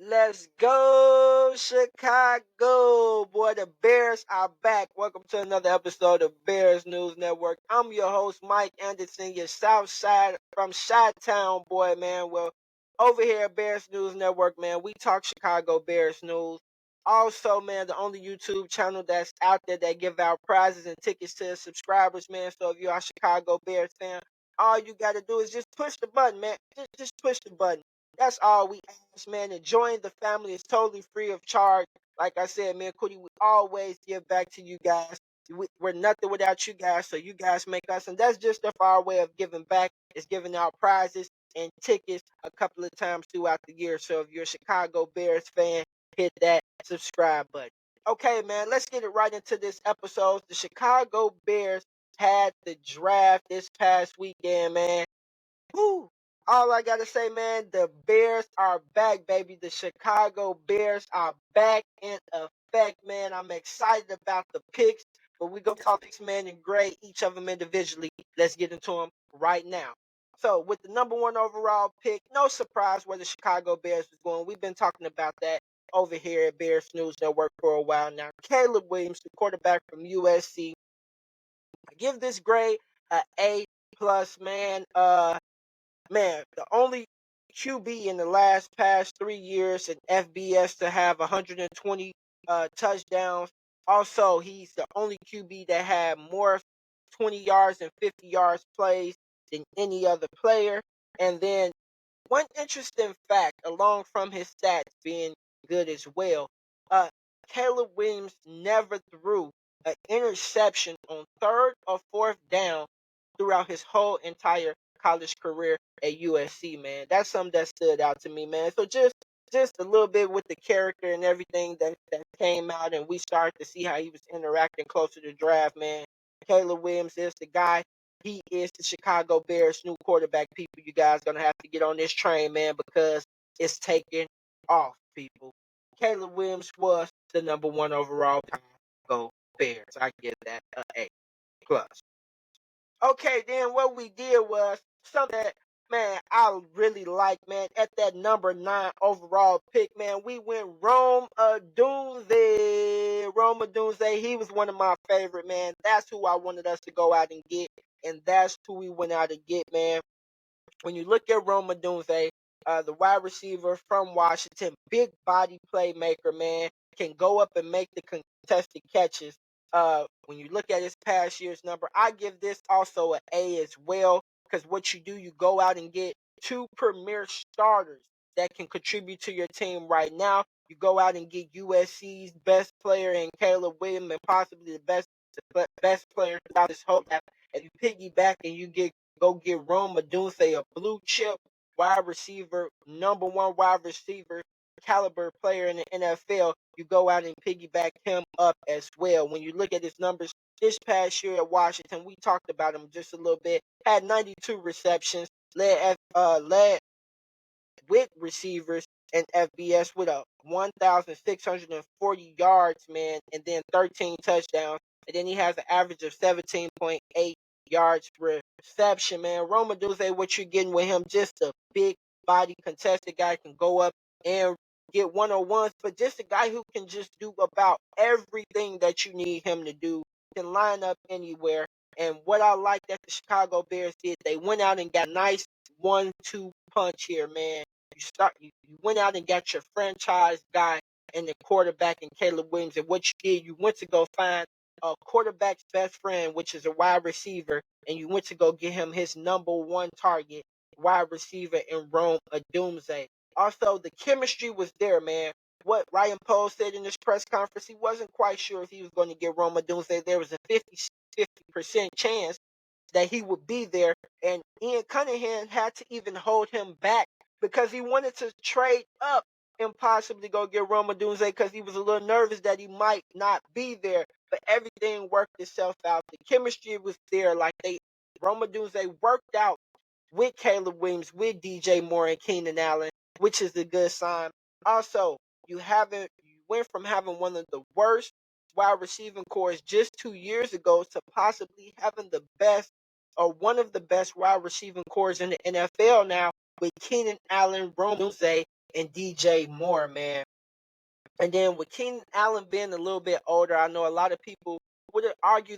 Let's go, Chicago. Boy, the Bears are back. Welcome to another episode of Bears News Network. I'm your host, Mike Anderson, your South Side from Chi-Town, boy, man. Well, over here at Bears News Network, man, we talk Chicago Bears news. Also, man, the only YouTube channel that's out there that give out prizes and tickets to subscribers, man. So if you're a Chicago Bears fan, all you got to do is just push the button, man. Just push the button. That's all we ask, man. And join the family is totally free of charge. Like I said, man, Cootie, we always give back to you guys. We're nothing without you guys, so you guys make us. And that's just our way of giving back, is giving out prizes and tickets a couple of times throughout the year. So if you're a Chicago Bears fan, hit that subscribe button. Okay, man, let's get it right into this episode. The Chicago Bears had the draft this past weekend, man. Woo! All I gotta say, man, the Bears are back, baby. The Chicago Bears are back in effect, man. I'm excited about the picks, but we gonna talk this man and grade each of them individually. Let's get into them right now. So, with the number one overall pick, no surprise where the Chicago Bears was going. We've been talking about that over here at Bears News Network for a while now. Caleb Williams, the quarterback from USC. I give this grade a A plus, man. Man, the only QB in the past 3 years in FBS to have 120 touchdowns. Also, he's the only QB that had more 20 yards and 50 yards plays than any other player. And then one interesting fact, along from his stats being good as well, uh, Caleb Williams never threw an interception on third or fourth down throughout his whole entire college career at USC, man. That's something that stood out to me, man. So just a little bit with the character and everything that came out, and we started to see how he was interacting closer to the draft, man. Caleb Williams is the guy. He is the Chicago Bears' new quarterback. People, you guys gonna have to get on this train, man, because it's taking off, people. Caleb Williams was the number one overall Chicago Bears. I give that a A plus. Okay, then what we did was something that, man, I really like, man. At that number 9 overall pick, man, we went Rome Odunze. Rome Odunze, he was one of my favorite, man. That's who I wanted us to go out and get, and that's who we went out and get, man. When you look at Rome Odunze, the wide receiver from Washington, big body playmaker, man, can go up and make the contested catches. When you look at his past year's number, I give this also an A as well, because what you do, you go out and get two premier starters that can contribute to your team right now. You go out and get USC's best player in Caleb Williams, and possibly the best player throughout this whole draft. And you piggyback and you go get Rome Odunze, a blue chip wide receiver, number one wide receiver caliber player in the NFL. You go out and piggyback him up as well. When you look at his numbers this past year at Washington, we talked about him just a little bit. Had 92 receptions, led with receivers and FBS with a 1,640 yards, man, and then 13 touchdowns. And then he has an average of 17.8 yards per reception, man. Roma Duze, what you're getting with him, just a big body contested guy, can go up and get one-on-ones, but just a guy who can just do about everything that you need him to do, can line up anywhere. And what I like that the Chicago Bears did, they went out and got a nice 1-2 punch here, man. You went out and got your franchise guy and the quarterback in Caleb Williams. And what you did, you went to go find a quarterback's best friend, which is a wide receiver, and you went to go get him his number one target, wide receiver in Rome Odunze. Also, the chemistry was there, man. What Ryan Poles said in this press conference, he wasn't quite sure if he was going to get Rome Odunze. There was a 50% chance that he would be there, and Ian Cunningham had to even hold him back because he wanted to trade up and possibly go get Roma Dunze because he was a little nervous that he might not be there. But everything worked itself out. The chemistry was there. Like Roma Dunze worked out with Caleb Williams, with DJ Moore and Keenan Allen, which is a good sign. Also, you went from having one of the worst wide receiving cores just 2 years ago to possibly having the best or one of the best wide receiving cores in the NFL now with Keenan Allen, Rome Dunze, and DJ Moore, man. And then with Keenan Allen being a little bit older, I know a lot of people would argue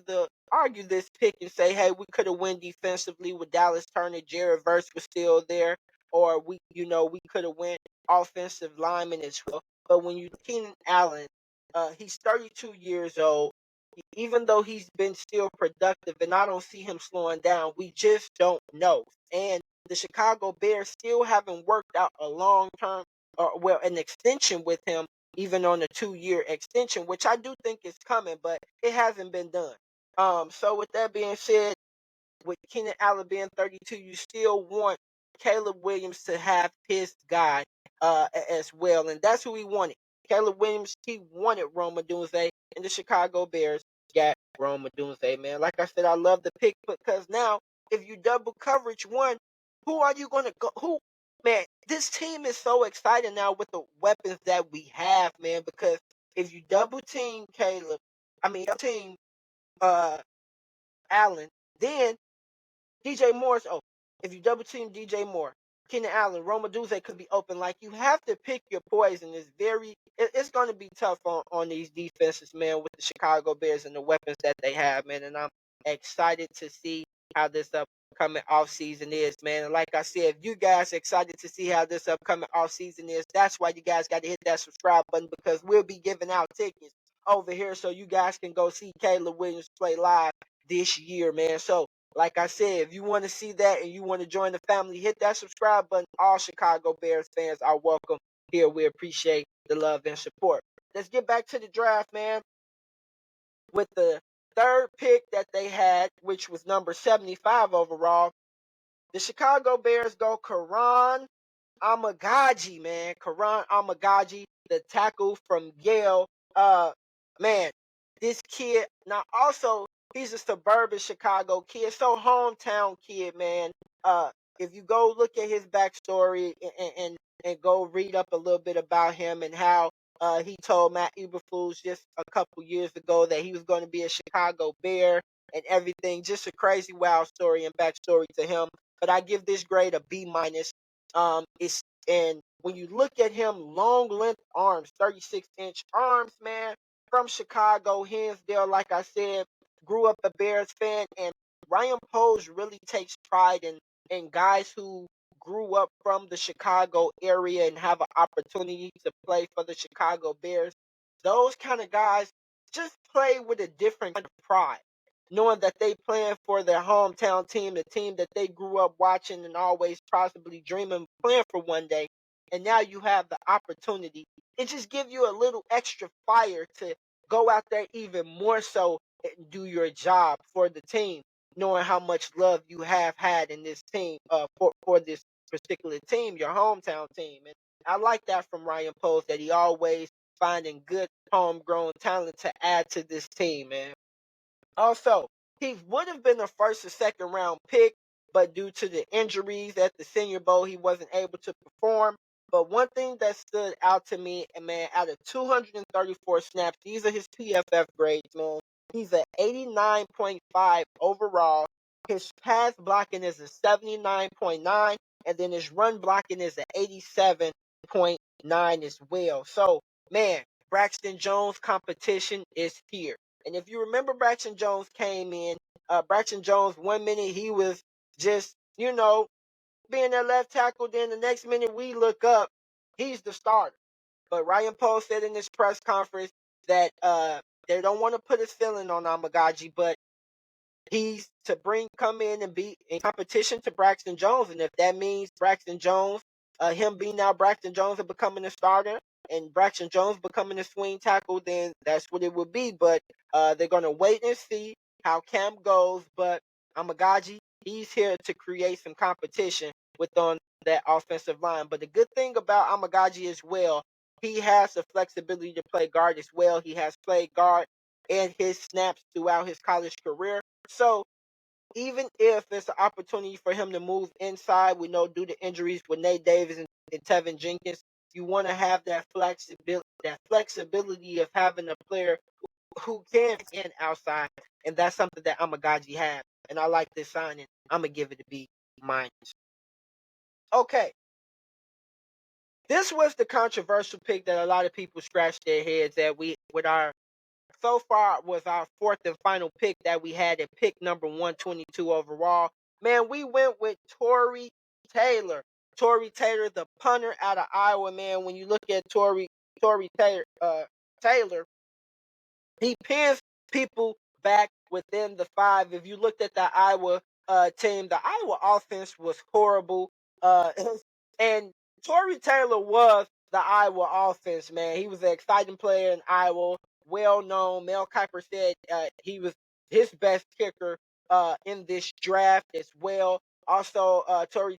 this pick and say, hey, we could have won defensively with Dallas Turner, Jared Verse was still there, or we could have went offensive lineman as well. But when you Keenan Allen, he's 32 years old. Even though he's been still productive, and I don't see him slowing down, we just don't know. And the Chicago Bears still haven't worked out a long term, or well, an extension with him, even on a 2-year extension, which I do think is coming, but it hasn't been done. So with that being said, with Keenan Allen being 32, you still want Caleb Williams to have his guy as well, and that's who he wanted. Caleb Williams, he wanted Rome Odunze, and the Chicago Bears got Rome Odunze, man. Like I said, I love the pick because now if you double coverage one, who are you going to go? Who, man? This team is so exciting now with the weapons that we have, man. Because if you double team team uh Allen, then DJ Moore's open. If you double team DJ Moore, Keenan Allen, Roma Duze could be open. Like, you have to pick your poison. It's going to be tough on these defenses, man, with the Chicago Bears and the weapons that they have, man. And I'm excited to see how this upcoming offseason is, man. And like I said, if you guys are excited to see how this upcoming offseason is, that's why you guys got to hit that subscribe button, because we'll be giving out tickets over here so you guys can go see Caleb Williams play live this year, man. So like I said, if you want to see that and you want to join the family, hit that subscribe button. All Chicago Bears fans are welcome here. We appreciate the love and support. Let's get back to the draft, man. With the third pick that they had, which was number 75 overall, the Chicago Bears go Karan Amagaji, man. Karan Amagaji, the tackle from Yale. Man, this kid, now also, he's a suburban Chicago kid, so hometown kid, man. Uh, if you go look at his backstory and go read up a little bit about him and how he told Matt Eberflus just a couple years ago that he was going to be a Chicago Bear and everything. Just a crazy, wild story and backstory to him. But I give this grade a B minus. It's and when you look at him, long length arms, 36-inch arms, man, from Chicago, Hinsdale, like I said, grew up a Bears fan, and Ryan Poles really takes pride in guys who grew up from the Chicago area and have an opportunity to play for the Chicago Bears. Those kind of guys just play with a different kind of pride, knowing that they playing for their hometown team, the team that they grew up watching and always possibly dreaming of playing for one day. And now you have the opportunity. It just gives you a little extra fire to go out there even more so and do your job for the team, knowing how much love you have had in this team, for this particular team, your hometown team. And I like that from Ryan Poles, that he always finding good homegrown talent to add to this team, man. Also, he would have been a first or second round pick, but due to the injuries at the Senior Bowl, he wasn't able to perform. But one thing that stood out to me, and man, out of 234 snaps, these are his PFF grades, man. He's an 89.5 overall. His pass blocking is a 79.9, and then his run blocking is an 87.9 as well. So, man, Braxton Jones competition is here. And if you remember, Braxton Jones came in. Braxton Jones, 1 minute he was just, being their left tackle. Then the next minute we look up, he's the starter. But Ryan Poles said in this press conference that they don't want to put his feeling on Amagaji, but he's to come in and be in competition to Braxton Jones. And if that means Braxton Jones, him being now Braxton Jones and becoming a starter, and Braxton Jones becoming a swing tackle, then that's what it would be. But they're going to wait and see how camp goes. But Amagaji, he's here to create some competition on that offensive line. But the good thing about Amagaji as well, he has the flexibility to play guard as well. He has played guard in his snaps throughout his college career. So even if it's an opportunity for him to move inside, we know due to injuries with Nate Davis and Tevin Jenkins, you want to have that flexibility of having a player who can stand outside, and that's something that Amagaji has. And I like this signing. I'm gonna give it a B minus. Okay, This was the controversial pick that a lot of people scratched their heads at. We with our so far was our fourth and final pick that we had at pick number 122 overall. Man, we went with Tory Taylor. Tory Taylor, the punter out of Iowa, man. When you look at Tory Taylor, he pins people back within the five. If you looked at the Iowa team, the Iowa offense was horrible. And Tory Taylor was the Iowa offense, man. He was an exciting player in Iowa, well known. Mel Kiper said he was his best kicker in this draft as well. Also, Tory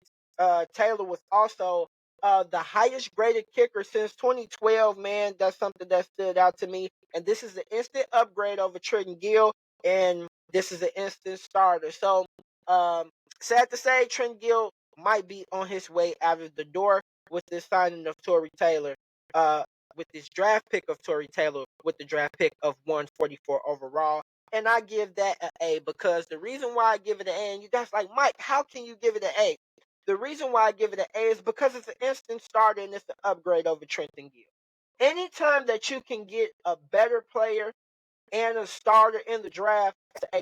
Taylor was also the highest graded kicker since 2012, man. That's something that stood out to me. And this is an instant upgrade over Trenton Gill, and this is an instant starter. So, um, sad to say, Trenton Gill might be on his way out of the door with this signing of Tory Taylor. Uh, with this draft pick of Tory Taylor, with the draft pick of 144 overall. And I give that an A because the reason why I give it an A, and you guys like, Mike, how can you give it an A? The reason why I give it an A is because it's an instant starter and it's an upgrade over Trenton Gill. Anytime that you can get a better player and a starter in the draft,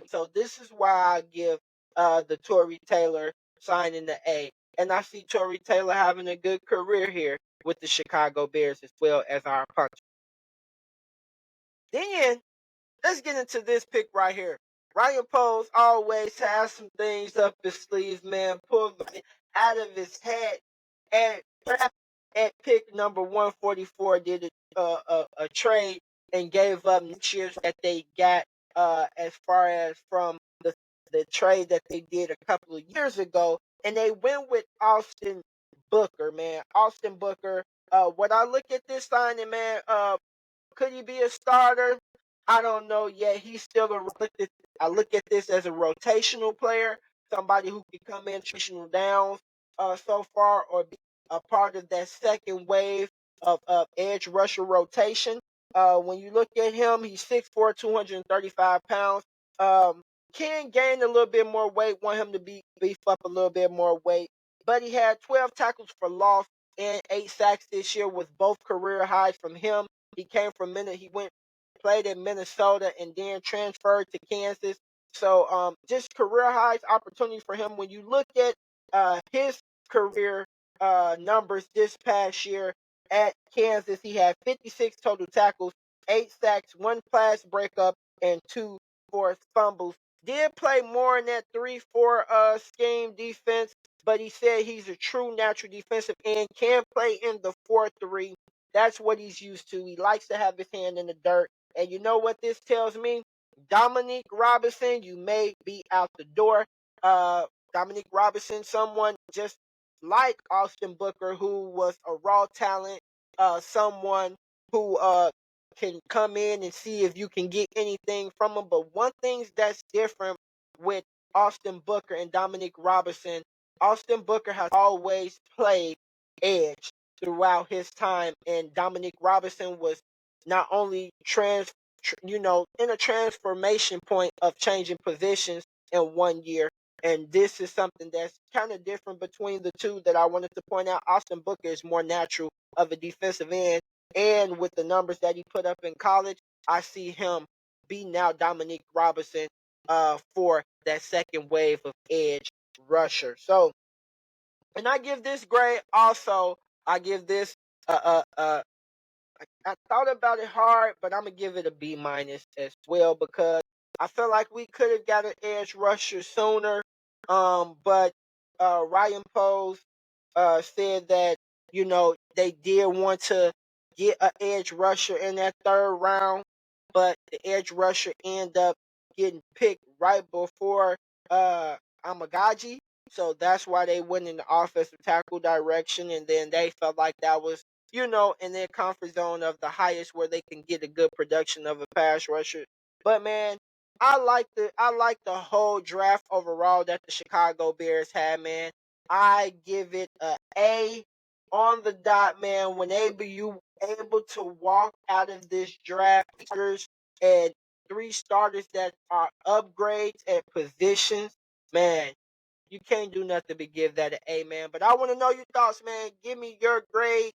so this is why I give the Tory Taylor signing the A. And I see Tory Taylor having a good career here with the Chicago Bears as well as our punter. Then let's get into this pick right here. Ryan Poles always has some things up his sleeves, man. Pulled them out of his head and at pick number 144 did a trade and gave up next year's that they got as far as from the trade that they did a couple of years ago. And they went with Austin Booker, man. Austin Booker. When I look at this signing, man, could he be a starter? I don't know yet. He's still a. I look at this as a rotational player, somebody who can come in traditional downs so far, or be a part of that second wave of edge rusher rotation. When you look at him, he's 6'4", 235 pounds. Um, can gain a little bit more weight. Want him to beef up a little bit more weight. But he had 12 tackles for loss and 8 sacks this year, with both career highs from him. He came from He went played in Minnesota and then transferred to Kansas. So just career highs opportunity for him. When you look at his career numbers this past year at Kansas, he had 56 total tackles, 8 sacks, 1 pass breakup, and 2 forced fumbles. Did play more in that 3-4 scheme defense, but he said he's a true natural defensive end, can play in the 4-3. That's what he's used to. He likes to have his hand in the dirt. And you know what this tells me? Dominique Robinson, you may be out the door. Dominique Robinson, someone just like Austin Booker, who was a raw talent, someone who can come in and see if you can get anything from him. But one thing that's different with Austin Booker and Dominique Robinson, Austin Booker has always played edge throughout his time, and Dominique Robinson was not only in a transformation point of changing positions in 1 year. And this is something that's kind of different between the two that I wanted to point out. Austin Booker is more natural of a defensive end, and with the numbers that he put up in college, I see him be now Dominique Robinson for that second wave of edge rusher. So, and I give this grade also. I give this I thought about it hard, but I'm gonna give it a B minus as well because I feel like we could have got an edge rusher sooner. But Ryan Poles said that they did want to get an edge rusher in that third round, but the edge rusher ended up getting picked right before Amagaji. So that's why they went in the offensive tackle direction, and then they felt like that was in their comfort zone of the highest where they can get a good production of a pass rusher. But man, I like the whole draft overall that the Chicago Bears had, man. I give it a A on the dot, man. Whenever you able to walk out of this draft and 3 starters that are upgrades at positions, man, you can't do nothing but give that an A, man. But I want to know your thoughts, man. Give me your grade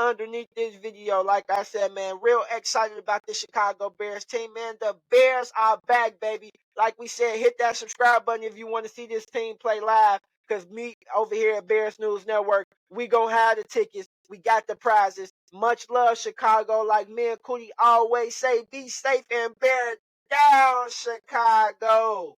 underneath this video. Like I said, man, real excited about the Chicago Bears team, man. The Bears are back, baby. Like we said, hit that subscribe button if you want to see this team play live. Because me over here at Bears News Network, we gonna have the tickets. We got the prizes. Much love, Chicago. Like me and Cootie always say, be safe and bear down, Chicago.